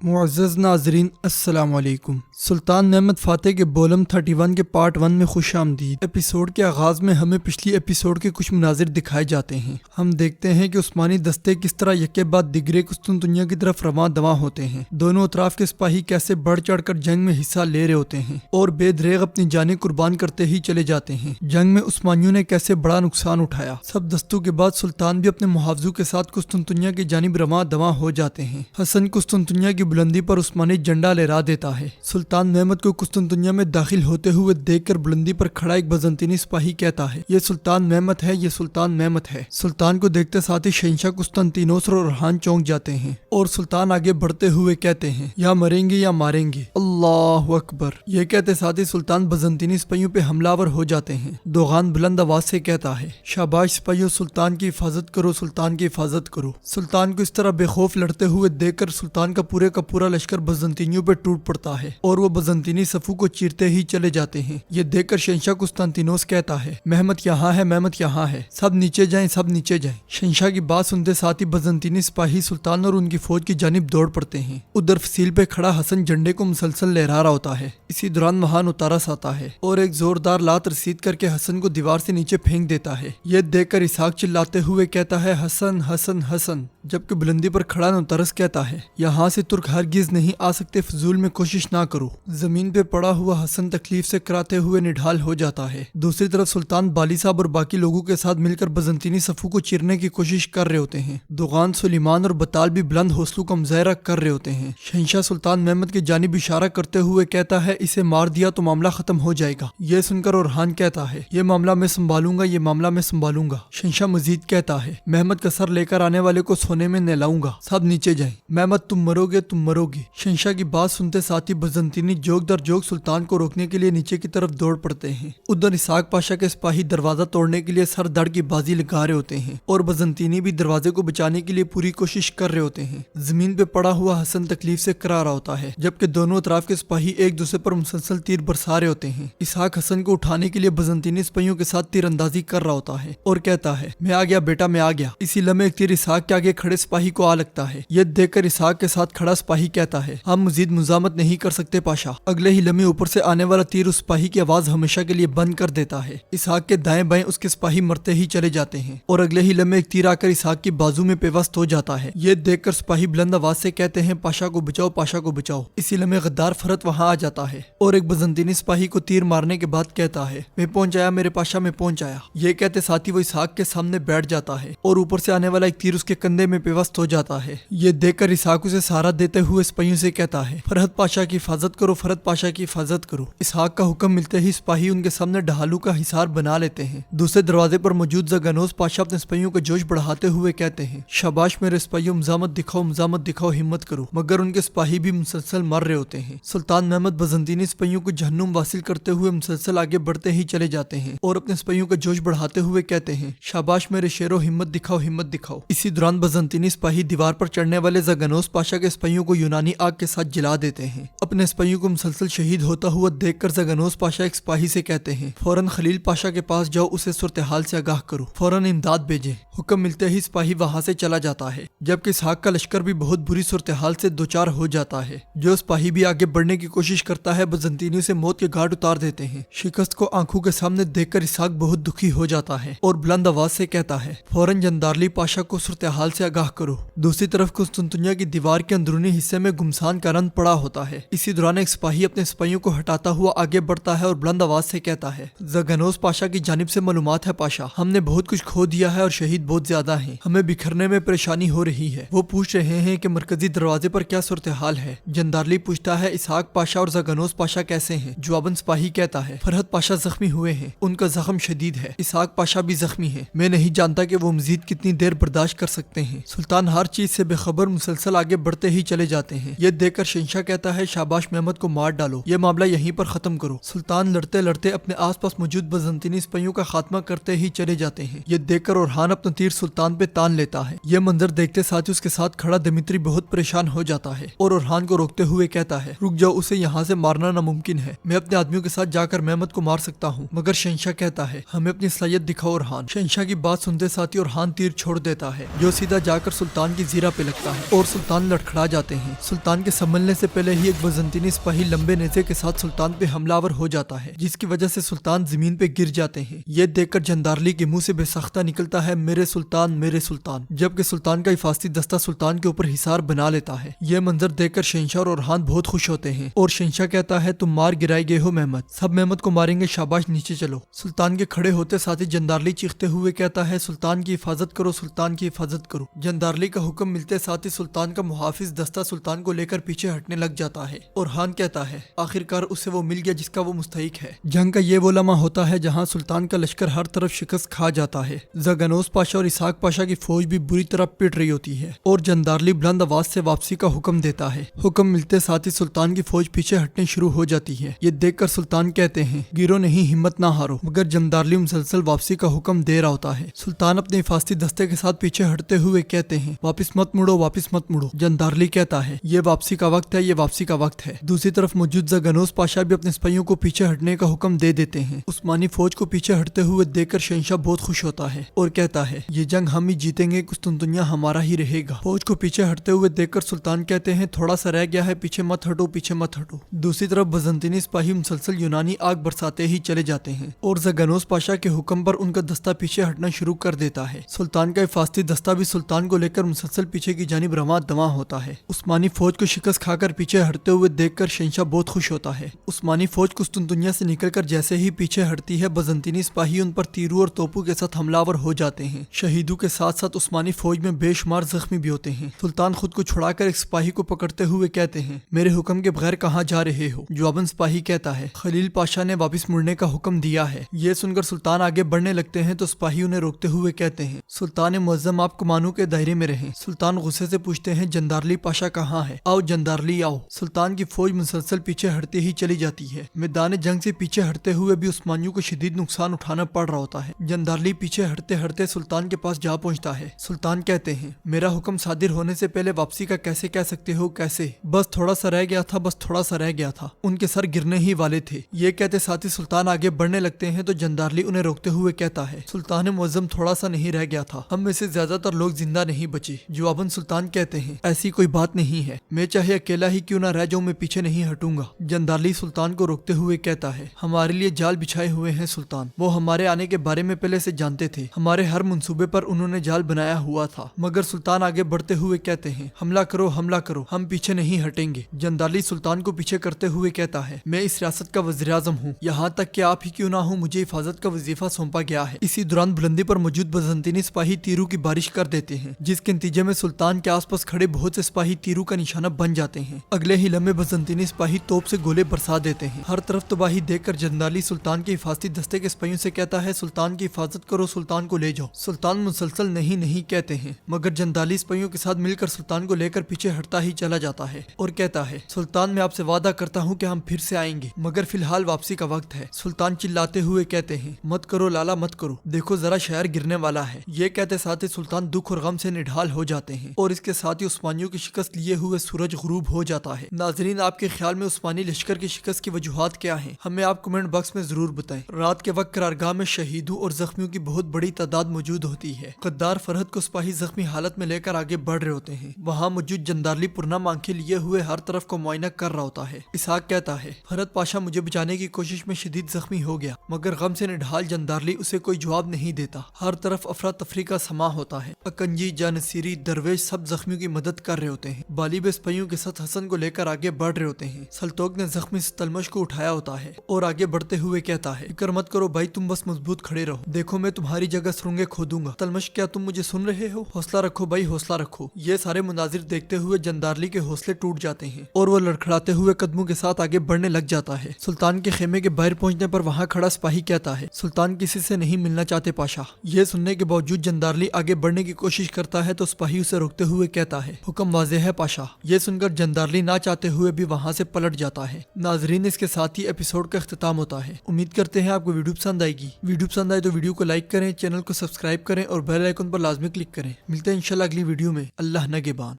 معزز ناظرین السلام علیکم۔ سلطان محمد فاتح کے بولم 31 کے پارٹ 1 میں خوش آمدید۔ ایپیسوڈ کے آغاز میں ہمیں پچھلی ایپیسوڈ کے کچھ مناظر دکھائے جاتے ہیں۔ ہم دیکھتے ہیں کہ عثمانی دستے کس طرح یکے بعد دیگرے قسطنطنیہ کی طرف رواں دواں ہوتے ہیں۔ دونوں اطراف کے سپاہی کیسے بڑھ چڑھ کر جنگ میں حصہ لے رہے ہوتے ہیں اور بے دریغ اپنی جانیں قربان کرتے ہی چلے جاتے ہیں۔ جنگ میں عثمانیوں نے کیسے بڑا نقصان اٹھایا۔ سب دستوں کے بعد سلطان بھی اپنے محافظوں کے ساتھ قسطنطنیہ کی جانب رواں دواں ہو جاتے ہیں۔ حسن قسطنطنیہ کی بلندی پر عثمانی جھنڈا لہرا دیتا ہے۔ سلطان محمد کو قسطنطنیہ میں داخل ہوتے ہوئے دیکھ کر بلندی پر کھڑا ایک بزنطینی سپاہی کہتا ہے، یہ سلطان محمد ہے، یہ سلطان محمد ہے۔ سلطان کو دیکھتے ساتھ ہی شہنشاہ قسطنطینوس اور اورحان چونک جاتے ہیں اور سلطان آگے بڑھتے ہوئے کہتے ہیں، یا مریں گے یا ماریں گے، اللہ اکبر۔ یہ کہتے ساتھ ہی سلطان بزنطینی سپاہیوں پہ حملہ آور ہو جاتے ہیں۔ دوغان بلند آواز سے کہتا ہے، شاباش سپاہیوں، سلطان کی حفاظت کرو، سلطان کی حفاظت کرو۔ سلطان کو اس طرح بے خوف لڑتے ہوئے دیکھ کر سلطان کا پورا لشکر بزنطینیوں پہ ٹوٹ پڑتا ہے اور وہ بزنطینی صفوں کو چیرتے ہی چلے جاتے ہیں۔ یہ دیکھ کر شہنشاہ قسطنطینوس کہتا ہے، محمد یہاں ہے، محمد یہاں ہے، سب نیچے جائیں، سب نیچے جائیں۔ شہنشاہ کی بات سنتے ساتھ ہی بزنطینی سپاہی سلطان اور ان کی فوج کی جانب دوڑ پڑتے ہیں۔ ادھر فصیل پہ کھڑا حسن جھنڈے کو مسلسل لہرا رہا ہوتا ہے۔ اسی دوران مہان اتارس آتا ہے اور ایک زوردار لات رسید کر کے حسن کو دیوار سے نیچے پھینک دیتا ہے۔ یہ دیکھ کر اسحاق چلاتے ہوئے کہتا ہے، حسن حسن حسن، جبکہ بلندی پر کھڑا نوترس کہتا ہے، یہاں سے ترک ہرگز نہیں آ سکتے، فضول میں کوشش نہ کرو۔ زمین پہ پڑا ہوا حسن تکلیف سے کراتے ہوئے نڈھال ہو جاتا ہے۔ دوسری طرف سلطان بالی صاحب اور باقی لوگوں کے ساتھ مل کر بزنطینی صفوں کو چیرنے کی کوشش کر رہے ہوتے ہیں۔ دوغان، سلیمان اور بطال بھی بلند حوصلوں کا مظاہرہ کر رہے ہوتے ہیں۔ شہنشاہ سلطان محمد کی جانب اشارہ کرتے ہوئے کہتا ہے، اسے مار دیا تو معاملہ ختم ہو جائے گا۔ یہ سن کر اورحان کہتا ہے، یہ معاملہ میں سنبھالوں گا، یہ معاملہ میں سنبھالوں گا۔ شہنشاہ مزید کہتا ہے، محمد کا سر لے کر آنے والے کو سونے میں نہلاؤں گا، سب نیچے جائیں، محمد تم مرو گے، تم مرو گے۔ شہنشاہ کی بات سنتے ساتھ ہی بزنطینی جوگ در جوگ سلطان کو روکنے کے لیے نیچے کی طرف دوڑ پڑتے ہیں۔ ادھر اسحاق پاشا کے سپاہی دروازہ توڑنے کے لیے سر دڑ کی بازی لگا رہے ہوتے ہیں اور بزنطینی بھی دروازے کو بچانے کے لیے پوری کوشش کر رہے ہوتے ہیں۔ زمین پہ پڑا ہوا حسن تکلیف سے کرا رہا ہوتا ہے، جبکہ دونوں اطراف کے سپاہی ایک دوسرے پر مسلسل تیر برسا رہے ہوتے ہیں۔ اسحاق حسن کو اٹھانے کے لیے بزنطینی سپاہیوں کے ساتھ تیر اندازی کر رہا ہوتا ہے اور کہتا ہے، میں آ گیا بیٹا، میں آ گیا۔ اسی لمحے ایک تیر اسحاق کے آگے کھڑے سپاہی کو آ لگتا ہے۔ یہ دیکھ کر اسحاق کے ساتھ کھڑا سپاہی کہتا ہے، ہم مزید مزاحمت نہیں کر سکتے پاشا۔ اگلے ہی لمحے اوپر سے آنے والا تیر اس سپاہی کی آواز ہمیشہ کے لیے بند کر دیتا ہے۔ اسحاق کے دائیں بائیں اس کے سپاہی مرتے ہی چلے جاتے ہیں اور اگلے ہی لمحے ایک تیر آ کر اسحاق کی بازو میں پیوست ہو جاتا ہے۔ یہ دیکھ کر سپاہی بلند آواز سے کہتے ہیں، پاشا کو بچاؤ، پاشا کو بچاؤ۔ اسی لمحے غدار فرت وہاں آ جاتا ہے اور ایک بزنطینی سپاہی کو تیر مارنے کے بعد کہتا ہے، میں پہنچ آیا میرے پاشا، میں پہنچ آیا۔ یہ کہتے ساتھ ہی وہ اسحاق کے سامنے بیٹھ جاتا ہے اور اوپر سے آنے والا ایک تیر اس کے کندھے میں پیوست ہو جاتا ہے۔ یہ دیکھ کر اسحاق اسے سہارا دیتے ہوئے سپاہیوں سے کہتا ہے، فرحت پاشا کی حفاظت کرو، فرحت پاشا کی حفاظت کرو۔ اسحاق کا حکم ملتے ہی سپاہی ان کے سامنے ڈھالو کا حصار بنا لیتے ہیں۔ دوسرے دروازے پر موجود زگنوس پاشا اپنے سپاہیوں کا جوش بڑھاتے ہوئے کہتے ہیں، شاباش میرے سپاہیوں، مزاحمت دکھاؤ، مزاحمت دکھاؤ، ہمت کرو۔ مگر ان کے سپاہی بھی مسلسل مر رہے ہوتے ہیں۔ سلطان محمد بزنطینی سپاہیوں کو جہنم واصل کرتے ہوئے مسلسل آگے بڑھتے ہی چلے جاتے ہیں اور اپنے سپاہیوں کا جوش بڑھاتے ہوئے کہتے ہیں، شاباش میرے شیرو، ہمت دکھاؤ، ہمت دکھاؤ۔ اسی دوران بزنطینی سپاہی دیوار پر چڑھنے والے زگنوس پاشا کے سپاہیوں کو یونانی آگ کے ساتھ جلا دیتے ہیں۔ اپنے سپاہیوں کو مسلسل شہید ہوتا ہوا دیکھ کر زگنوس پاشا ایک سپاہی سے کہتے ہیں، فوراً خلیل پاشا کے پاس جاؤ، اسے صورتحال سے آگاہ کرو، فوراً امداد بھیجیں۔ حکم ملتے ہی سپاہی وہاں سے چلا جاتا ہے، جبکہ اسحاق کا لشکر بھی بہت بری صورتحال سے دوچار ہو جاتا ہے۔ جو سپاہی بھی آگے بڑھنے کی کوشش کرتا ہے بزنطینیوں سے موت کے گھاٹ اتار دیتے ہیں۔ شکست کو آنکھوں کے سامنے دیکھ کر اسحاق بہت دکھی ہو جاتا ہے اور بلند آواز سے کہتا ہے، فوراً جندارلی پاشا کو صورتحال سے آگاہ کرو۔ دوسری طرف قسطنطنیہ کی دیوار کے اندرونی حصے میں گمسان کا رند پڑا ہوتا ہے۔ اسی دوران ایک سپاہی اپنے سپاہیوں کو ہٹاتا ہوا آگے بڑھتا ہے اور بلند آواز سے کہتا ہے، زگنوس پاشا کی جانب سے معلومات ہے پاشا، ہم نے بہت کچھ کھو دیا ہے اور شہید بہت زیادہ ہیں، ہمیں بکھرنے میں پریشانی ہو رہی ہے۔ وہ پوچھ رہے ہیں کہ مرکزی دروازے پر کیا صورتحال ہے۔ جندارلی پوچھتا ہے، اسحاق پاشا اور زگنوس پاشا کیسے ہیں؟ جواباً سپاہی کہتا ہے، فرحت پاشا زخمی ہوئے ہیں، ان کا زخم شدید ہے، اسحاق پاشا بھی زخمی ہے، میں نہیں جانتا کہ وہ مزید کتنی دیر برداشت کر سکتے ہیں۔ سلطان ہر چیز سے بے خبر مسلسل آگے بڑھتے ہی چلے جاتے ہیں۔ یہ دیکھ کر شہنشاہ کہتا ہے، شاباش محمد کو مار ڈالو، یہ معاملہ یہیں پر ختم کرو۔ سلطان لڑتے لڑتے اپنے آس پاس موجود بزنطینی سپاہیوں کا خاتمہ کرتے ہی چلے جاتے ہیں۔ یہ دیکھ کر اورحان اپنا تیر سلطان پہ تان لیتا ہے۔ یہ منظر دیکھتے ساتھ ہی اس کے ساتھ کھڑا دمتری بہت پریشان ہو جاتا ہے اور اورحان کو روکتے ہوئے کہتا ہے، رک رک جاؤ، اسے یہاں سے مارنا ناممکن ہے، میں اپنے آدمیوں کے ساتھ جا کر مہمت کو مار سکتا ہوں، مگر شہنشاہ کہتا ہے ہمیں اپنی صلاحیت دکھاؤ اورحان۔ شہنشاہ کی بات سنتے ساتھ ہی اورحان تیر چھوڑ دیتا ہے جو سیدھا جا کر سلطان کی زیرہ پہ لگتا ہے اور سلطان لڑکھڑا جاتے ہیں۔ سلطان کے سنبھلنے سے پہلے ہی ایک بزنطینی سپاہی لمبے نیزے کے ساتھ سلطان پہ حملہ آور ہو جاتا ہے، جس کی وجہ سے سلطان زمین پہ گر جاتے ہیں۔ یہ دیکھ کر جندارلی کے منہ سے بے ساختہ نکلتا ہے میرے سلطان میرے سلطان، جبکہ سلطان کا حفاظتی دستہ سلطان کے اوپر حصار بنا لیتا ہے۔ یہ منظر دیکھ کر شہنشاہ اور اورحان بہت خوش ہوتے ہیں اور شہنشاہ کہتا ہے تم مار گرائے گئے ہو مہمت، سب مہمت کو ماریں گے، شاباش نیچے چلو۔ سلطان کے کھڑے ہوتے ساتھ ہی جندارلی چیختے ہوئے کہتا ہے سلطان کی حفاظت کرو، سلطان کی حفاظت کرو۔ جندارلی کا حکم ملتے ساتھ ہی سلطان کا محافظ دستہ سلطان کو لے کر پیچھے ہٹنے لگ جاتا ہے۔ اورحان کہتا ہے آخرکار اسے وہ مل گیا جس کا وہ مستحق ہے۔ جنگ کا یہ وہ لمحہ ہوتا ہے جہاں سلطان کا لشکر ہر طرف شکست کھا جاتا ہے۔ زگنوس پاشا اور اسحاق پاشا کی فوج بھی بری طرح پٹ رہی ہوتی ہے اور جندارلی بلند آواز سے واپسی کا حکم دیتا ہے۔ حکم ملتے ساتھ ہی سلطان کی فوج پیچھے ہٹنے شروع ہو جاتی ہے۔ یہ دیکھ کر سلطان کہتے ہیں گرو نہیں، ہمت نہ ہارو، مگر جندارلی مسلسل واپسی کا حکم دے رہا ہوتا ہے۔ سلطان اپنے حفاظتی دستے کے ساتھ پیچھے ہٹتے ہوئے کہتے ہیں واپس مت مڑو، واپس مت مڑو۔ جندارلی کہتا ہے یہ واپسی کا وقت ہے، یہ واپسی کا وقت ہے۔ دوسری طرف موجود زگنوس پاشا بھی اپنے سپاہیوں کو پیچھے ہٹنے کا حکم دے دیتے ہیں۔ عثمانی فوج کو پیچھے ہٹتے ہوئے دیکھ کر شہنشاہ بہت خوش ہوتا ہے اور کہتا ہے یہ جنگ ہم ہی جیتیں گے، قسطنطنیہ ہمارا ہی رہے گا۔ فوج کو پیچھے ہٹتے ہوئے دیکھ کر سلطان کہتے ہیں تھوڑا سا رہ گیا ہے، پیچھے مت ہٹو، پیچھے مت ہٹو۔ دوسری طرف بزنطینی سپاہی مسلسل یونانی آگ برساتے ہی چلے جاتے ہیں اور زگنوس پاشا کے حکم پر ان کا دستہ پیچھے ہٹنا شروع کر دیتا ہے۔ سلطان کا حفاظتی دستہ بھی سلطان کو لے کر مسلسل پیچھے کی جانب رواں دواں ہوتا ہے۔ عثمانی فوج کو شکست کھا کر پیچھے ہٹتے ہوئے دیکھ کر شہنشاہ بہت خوش ہوتا ہے۔ عثمانی فوج قسطنطنیہ سے نکل کر جیسے ہی پیچھے ہٹتی ہے، بزنطینی سپاہی ان پر تیروں اور توپوں کے ساتھ حملہ آور ہو جاتے ہیں۔ شہیدوں کے ساتھ ساتھ عثمانی فوج میں بے شمار زخمی بھی ہوتے ہیں۔ سلطان خود کو چھڑا کر ایک سپاہی کو پکڑتے ہوئے کہتے ہیں میرے حکم کے بغیر کہاں جا رہے ہو؟ جواباً سپاہی کہتا ہے خلیل پاشا نے واپس مڑنے کا حکم دیا ہے۔ یہ سن کر سلطان آگے بڑھنے لگتے ہیں تو سپاہی انہیں روکتے ہوئے کہتے ہیں سلطان معظم آپ کمانوں کے دائرے میں رہیں۔ سلطان غصے سے پوچھتے ہیں جندارلی پاشا کہاں ہے؟ آؤ جندارلی آؤ۔ سلطان کی فوج مسلسل پیچھے ہٹتے ہی چلی جاتی ہے۔ میدان جنگ سے پیچھے ہٹتے ہوئے بھی عثمانیوں کو شدید نقصان اٹھانا پڑ رہا ہوتا ہے۔ جندارلی پیچھے ہٹتے ہٹتے سلطان کے پاس جا پہنچتا ہے۔ سلطان کہتے ہیں میرا حکم صادر ہونے سے پہلے واپسی کا کیسے کہہ سکتے ہو؟ کیسے؟ بس تھوڑا سا رہ گیا تھا، بس تھوڑا سا رہ گیا تھا، ان کے سر گرنے ہی والے تھے۔ یہ کہتے ساتھ ہی سلطان آگے بڑھنے لگتے ہیں تو جندارلی انہیں روکتے ہوئے کہتا ہے سلطان معظم تھوڑا سا نہیں رہ گیا تھا، ہم میں سے زیادہ تر لوگ زندہ نہیں بچے۔ جواباً سلطان کہتے ہیں ایسی کوئی بات نہیں ہے، میں چاہے اکیلا ہی کیوں نہ رہ جاؤں، میں پیچھے نہیں ہٹوں گا۔ جندارلی سلطان کو روکتے ہوئے کہتا ہے ہمارے لیے جال بچھائے ہوئے ہیں سلطان، وہ ہمارے آنے کے بارے میں پہلے سے جانتے تھے، ہمارے ہر منصوبے پر انہوں نے جال بنایا ہوا تھا۔ مگر سلطان آگے بڑھتے ہوئے کہتے ہیں حملہ کرو، حملہ کرو، ہم پیچھے نہیں ہٹیں گے۔ جندارلی سلطان کو پیچھے کرتے ہوئے کہتا ہے میں اس ریاست کا وزیر اعظم ہوں، یہاں تک کہ آپ ہی کیوں نہ ہوں مجھے حفاظت کا وظیفہ سونپا گیا ہے۔ اسی دوران بلندی پر موجود بزنطینی سپاہی تیروں کی بارش کر دیتے ہیں، جس کے نتیجے میں سلطان کے آس پاس کھڑے بہت سے سپاہی تیروں کا نشانہ بن جاتے ہیں۔ اگلے ہی لمحے بزنطینی سپاہی توپ سے گولے برسا دیتے ہیں۔ ہر طرف تباہی دیکھ کر جندارلی سلطان کے حفاظتی دستے کے سپاہیوں سے کہتا ہے سلطان کی حفاظت کرو، سلطان کو لے جاؤ۔ سلطان مسلسل نہیں نہیں کہتے ہیں، مگر جندارلی سپاہیوں کے ساتھ مل کر سلطان کو لے کر پیچھے ہٹتا ہی چلا جاتا ہے اور کہتا ہے سلطان میں آپ سے وعدہ کرتا ہوں کہ ہم پھر سے آئیں گے، مگر فی الحال واپسی کا وقت ہے۔ سلطان چلاتے ہوئے کہتے ہیں مت کرو لالا مت کرو، دیکھو ذرا شہر گرنے والا ہے۔ یہ کہتے ساتھ ہی سلطان دکھ اور غم سے نڈھال ہو جاتے ہیں اور اس کے ساتھ ہی عثمانیوں کی شکست لیے ہوئے سورج غروب ہو جاتا ہے۔ ناظرین آپ کے خیال میں عثمانی لشکر کی شکست کی وجوہات کیا ہیں؟ ہمیں آپ کمنٹ باکس میں ضرور بتائیں۔ رات کے وقت قرارگاہ میں شہیدوں اور زخمیوں کی بہت بڑی تعداد موجود ہوتی ہے۔ غدار فرحت کو سپاہی زخمی حالت میں لے کر آگے بڑھ رہے ہوتے ہیں۔ وہاں موجود جندارلی پرنام آنکھیں لیے ہوئے ہر طرف کو معائنہ کر رہا ہوتا ہے۔ اسحاق کہتا ہے فرحت پاشا مجھے بچانے کی کوشش میں شدید زخمی ہو گیا، مگر غم سے نڈھال جندارلی اسے کوئی جواب نہیں دیتا۔ ہر طرف افراتفری کا سما ہوتا ہے۔ اکنجی، جانصیری، درویش سب زخمیوں کی مدد کر رہے ہوتے ہیں۔ بالیب سپاہیوں کے ساتھ حسن کو لے کر آگے بڑھ رہے ہوتے ہیں۔ سلطوق نے زخمی ستلمش کو اٹھایا ہوتا ہے اور آگے بڑھتے ہوئے کہتا ہے فکر مت کرو بھائی، تم بس مضبوط کھڑے رہو، دیکھو میں تمہاری جگہ سرنگیں کھودوں گا۔ ستلمش کیا تم مجھے سن رہے ہو؟ حوصلہ رکھو بھائی، حوصلہ رکھو۔ یہ سارے مناظر دیکھتے ہوئے جندارلی کے حوصلے ٹوٹ جاتے ہیں اور وہ لڑکھڑاتے ہوئے قدموں کے ساتھ آگے بڑھنے لگ جاتا ہے۔ سلطان کے خیمے کے باہر پہنچنے پر وہاں کھڑا سپاہی کہتا ہے سلطان کسی سے نہیں ملنا چاہتے پاشا۔ یہ سننے کے باوجود جندارلی آگے بڑھنے کی کوشش کرتا ہے تو سپاہی اسے روکتے ہوئے کہتا ہے حکم واضح ہے پاشا۔ یہ سن کر جندارلی نہ چاہتے ہوئے بھی وہاں سے پلٹ جاتا ہے۔ ناظرین اس کے ساتھ ہی ایپیسوڈ کا اختتام ہوتا ہے۔ امید کرتے ہیں آپ کو ویڈیو پسند آئے گی۔ ویڈیو پسند آئے تو ویڈیو کو لائک کریں، چینل کو سبسکرائب کریں اور بیل آئیکن پر لازمی کلک کریں۔ ملتے ہیں انشاءاللہ اگلی ویڈیو میں۔ اللہ نگہبان۔